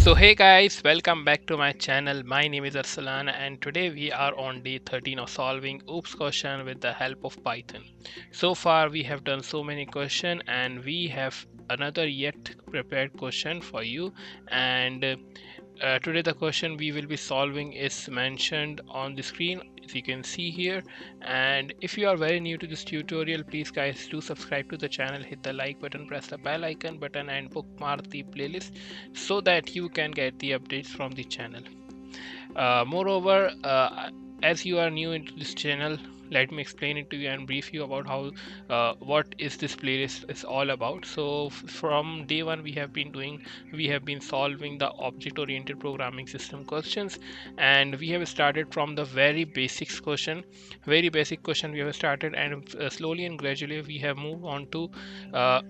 So hey guys, welcome back to my channel. My name is Arsalan and today we are on day 13 of solving OOPS question with the help of Python. So far we have done so many questions and we have another yet prepared question for you, and today the question we will be solving is mentioned on the screen as you can see here. And if you are very new to this tutorial, please guys do subscribe to the channel, hit the like button, press the bell icon button and bookmark the playlist so that you can get the updates from the channel. Moreover, as you are new into this channel, let me explain it to you and brief you about how what is this playlist is all about. So from day one we have been solving the object oriented programming system questions, and we have started from the very basic question we have started, and slowly and gradually we have moved on to uh,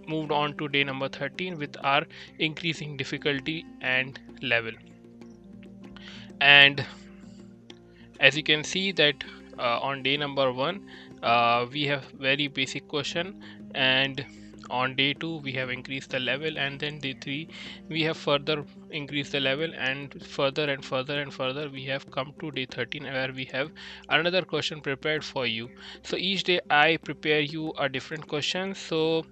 moved on to day number 13 with our increasing difficulty and level. And as you can see that on day number 1 we have very basic question, and on day 2 we have increased the level, and then day 3 we have further increased the level, and further and further and further we have come to day 13 where we have another question prepared for you. So each day I prepare you a different question, so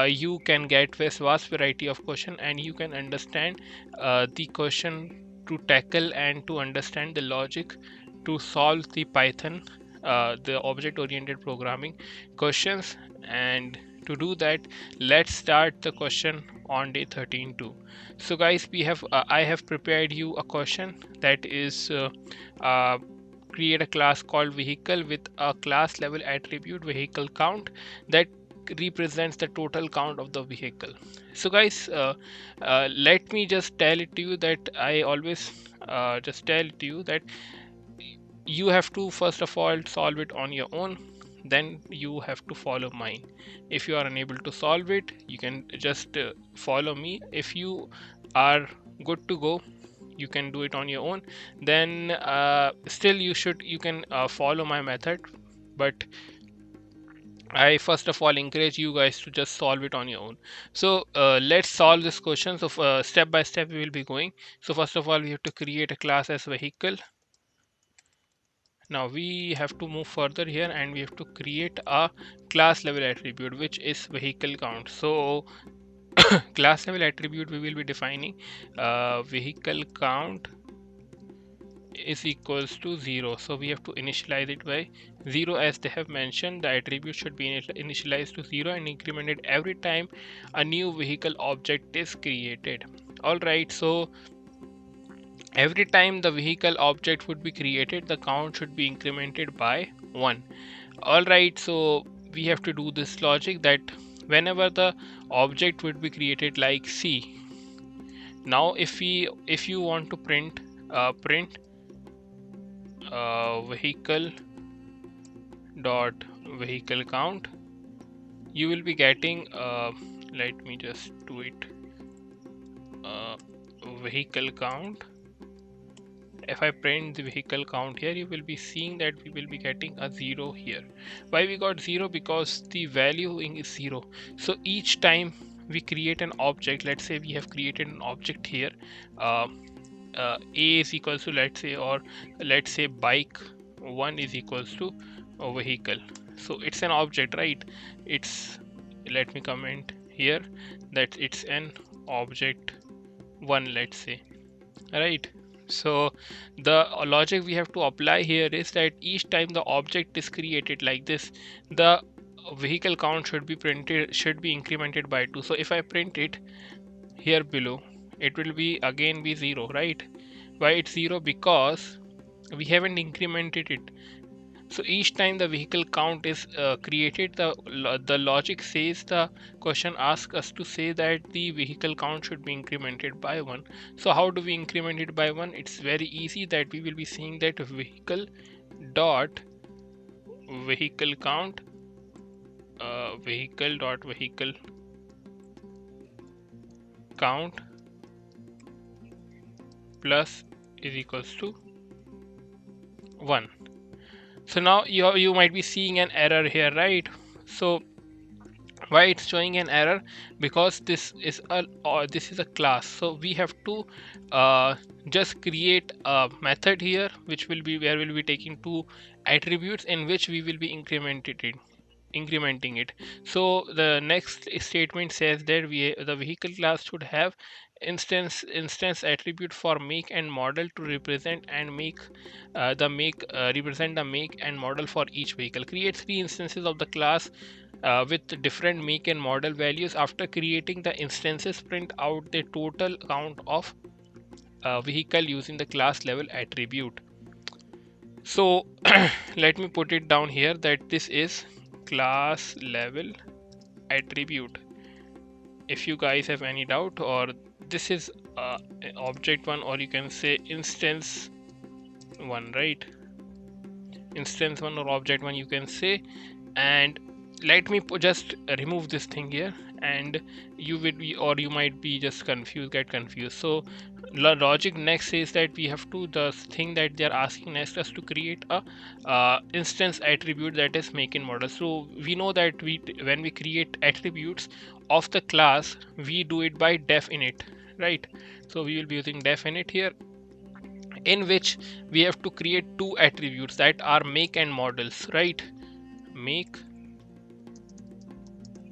you can get this vast variety of question and you can understand the question to tackle and to understand the logic to solve the Python, the object-oriented programming questions. And to do that, let's start the question on day 13 too. So guys, I have prepared you a question that is create a class called vehicle with a class level attribute vehicle count that represents the total count of the vehicle. So guys, let me just tell it to you that I always just tell it to you that you have to first of all solve it on your own, then you have to follow mine. If you are unable to solve it, you can just follow me. If you are good to go, you can do it on your own. Then still you can follow my method, but I first of all encourage you guys to just solve it on your own. So let's solve this question. So step by step we will be going. So first of all we have to create a class as vehicle. Now we have to move further here and we have to create a class level attribute which is vehicle count. So class level attribute we will be defining vehicle count is equals to 0. So we have to initialize it by 0. As they have mentioned, the attribute should be initialized to 0 and incremented every time a new vehicle object is created. Alright, so every time the vehicle object would be created, the count should be incremented by 1. Alright, so we have to do this logic that whenever the object would be created like C. Now if you want to print vehicle dot vehicle count, you will be getting let me just do it, vehicle count. If I print the vehicle count here, you will be seeing that we will be getting a 0 here. Why we got 0? Because the value is 0. So each time we create an object, let's say we have created an object here, uh, a is equals to, let's say bike 1 is equals to a vehicle. So it's an object, right? It's, let me comment here that it's an object 1, let's say, right? So the logic we have to apply here is that each time the object is created like this, the vehicle count should be incremented by 2. So if I print it here below, it will be again be 0, right? Why it's 0? Because we haven't incremented it. So each time the vehicle count is created, the logic says, the question asks us to say that the vehicle count should be incremented by 1. So how do we increment it by 1? It's very easy, that we will be saying that vehicle dot vehicle count, vehicle dot vehicle count plus is equals to 1. So now you might be seeing an error here, right? So Why it's showing an error? Because this is a class, so we have to just create a method here, which will be where we'll be taking two attributes in which we will be incrementing it. So the next statement says that the vehicle class should have instance attribute for make and model to represent and make the make represent the make and model for each vehicle. Create three instances of the class with different make and model values. After creating the instances, print out the total count of vehicle using the class level attribute. So let me put it down here that this is class level attribute. If you guys have any doubt, or this is object one, or you can say instance one, right? Instance one or object one, you can say. And let me just remove this thing here, and you will be, or you might be just get confused. So logic next is that we have to, the thing that they're asking next us to create a instance attribute, that is make and model. So we know that when we create attributes of the class, we do it by def init, right? So we will be using def init here, in which we have to create two attributes that are make and models, right? Make,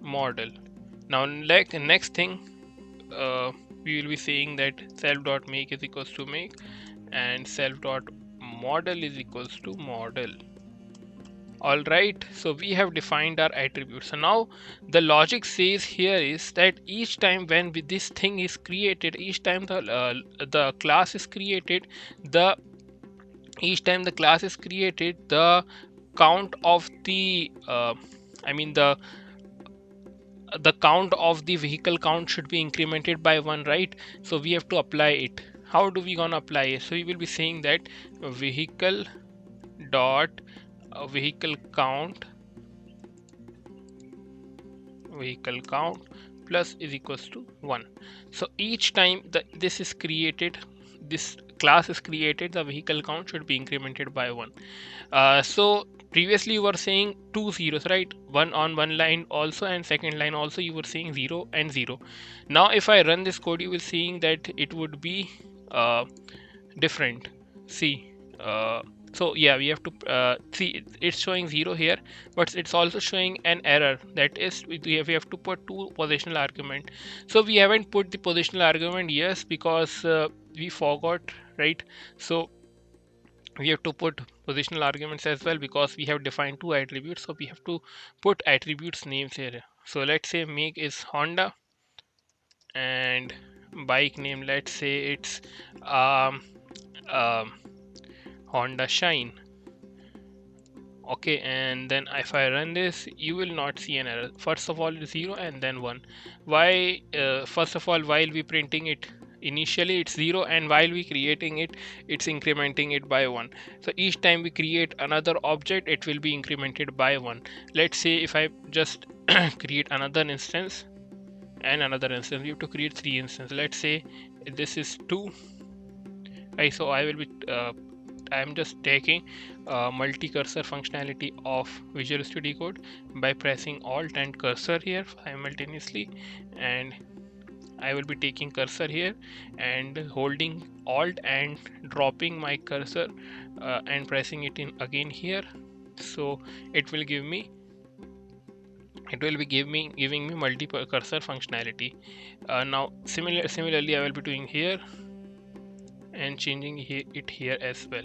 model. Now like the next thing, we will be saying that self.make is equals to make and self.model is equals to model. All right, so we have defined our attributes. So now the logic says here is that each time when this thing is created, each time the class is created, the each time the class is created, the count of the the count of the vehicle count should be incremented by one, right? So we have to apply it. How do we gonna apply it? So we will be saying that vehicle dot vehicle count plus is equals to 1. So each time this is created, this class is created, the vehicle count should be incremented by 1. So previously you were saying two zeros, right? One on one line also, and second line also you were saying 0 and 0. Now if I run this code, you will seeing that it would be different. See, so yeah, we have to see it's showing 0 here, but it's also showing an error, that is we have to put two positional argument. So we haven't put the positional argument, yes, because we forgot, right? So we have to put positional arguments as well, because we have defined two attributes, so we have to put attributes names here. So let's say make is Honda, and bike name, let's say it's um, um, Honda Shine. Okay, and then if I run this, you will not see an error. First of all, 0 and then 1. Why? First of all, while we printing it, initially it's 0, and while we creating it, it's incrementing it by 1. So each time we create another object, it will be incremented by 1. Let's say if I just create another instance and another instance, we have to create 3 instances. Let's say this is 2. Right, so I will be I'm just taking multi-cursor functionality of Visual Studio Code by pressing Alt and cursor here simultaneously, and I will be taking cursor here and holding Alt and dropping my cursor and pressing it in again here. So it will give me, giving me multi-cursor functionality. Now similarly I will be doing here and changing it here as well.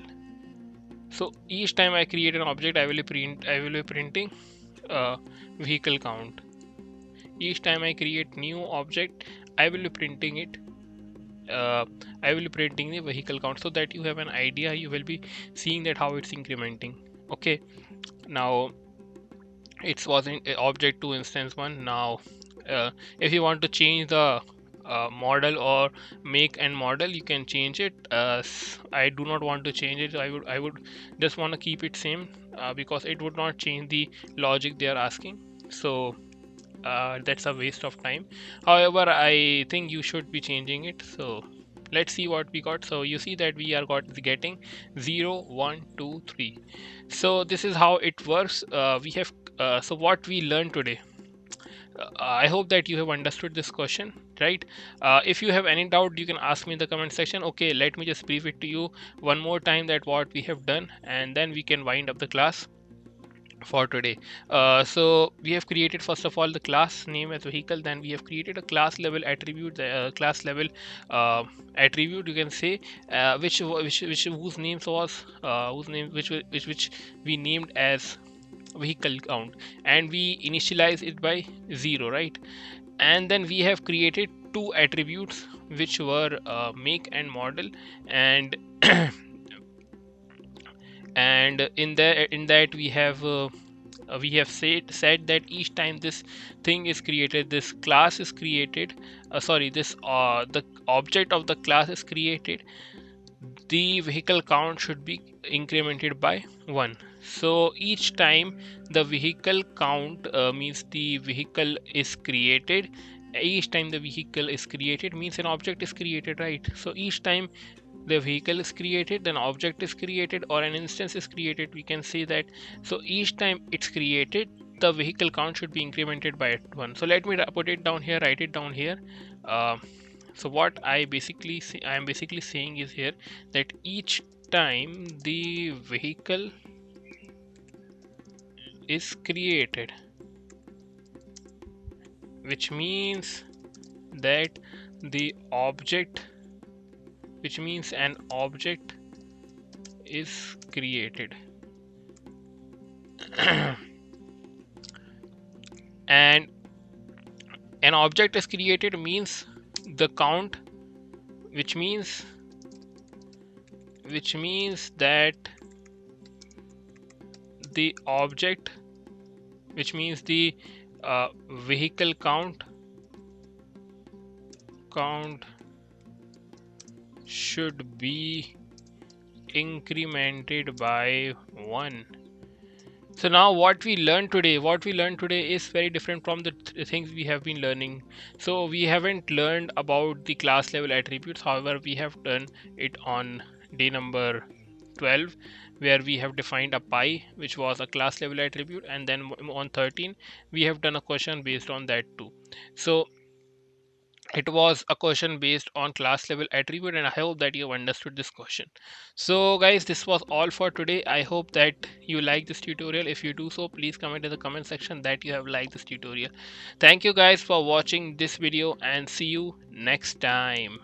So each time I create an object, I will be printing vehicle count. Each time I create new object, I will be printing it. I will be printing the vehicle count, so that you have an idea. You will be seeing that how it's incrementing. Okay, now it was in object 2 instance 1. Now if you want to change the model or make and model, you can change it. I do not want to change it. I would just want to keep it same, because it would not change the logic they are asking. So that's a waste of time. However, I think you should be changing it. So let's see what we got. So you see that we are getting 0 1 2 3. So this is how it works. We have so what we learned today. I hope that you have understood this question, right? If you have any doubt, you can ask me in the comment section. Okay, let me just brief it to you one more time that what we have done, and then we can wind up the class for today. So we have created first of all the class name as vehicle, then we have created a class level attribute, the class level uh, attribute you can say, which whose names was whose name which we named as vehicle count, and we initialize it by 0, right? And then we have created two attributes which were make and model, and and in that we have said that each time this thing is created, this class is created, sorry, this the object of the class is created, the vehicle count should be incremented by 1. So each time the vehicle count means the vehicle is created, each time the vehicle is created means an object is created, right? So each time the vehicle is created, then object is created, or an instance is created, we can say that. So each time it's created, the vehicle count should be incremented by 1. So let me put it down here, write it down here. uh, so what I am basically saying is here that each time the vehicle is created, which means that the object, which means an object is created. And an object is created means the count, which means that the object, which means the vehicle count should be incremented by 1. So now what we learned today is very different from the things we have been learning. So we haven't learned about the class level attributes, however we have done it on day number 12, where we have defined a pi, which was a class level attribute, and then on 13 we have done a question based on that too. So it was a question based on class level attribute, and I hope that you have understood this question. So guys, this was all for today. I hope that you like this tutorial. If you do so, please comment in the comment section that you have liked this tutorial. Thank you guys for watching this video, and see you next time.